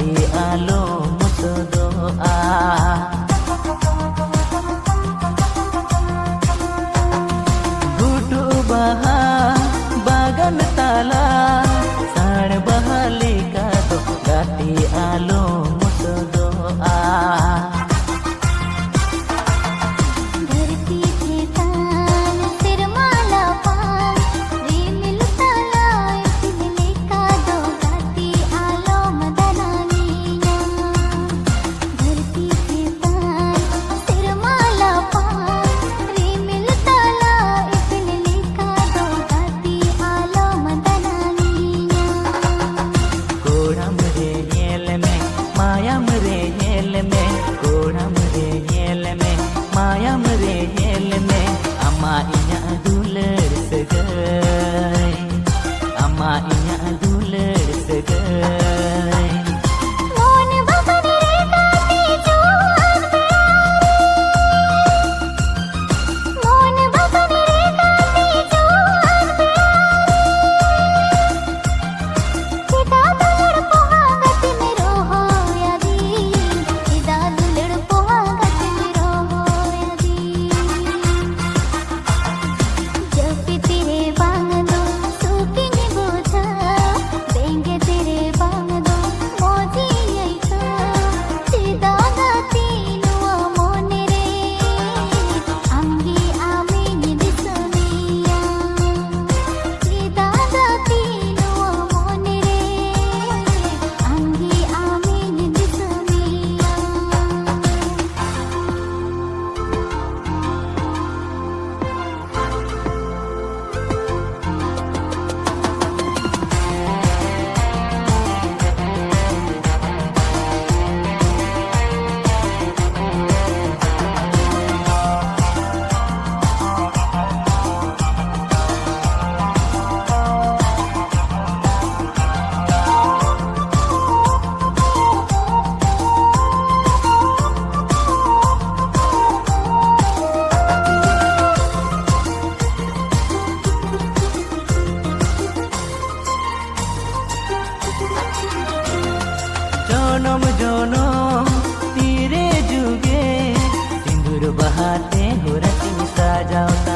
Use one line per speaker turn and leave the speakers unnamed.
gati alo mutu doa. Gudu baha bagan tala sar bahali kado gati alo mutu doa. Mayam re yel me ama inya duler segai, ama inya duler segai.
Mon bakani re kati juan beari, mon bakani re kati juan beari. Kita dulur poha gati mero ho yadi, kita dulur poha gati mero ho.
Jonom jonom tire juge sindur bahate hurati sajau.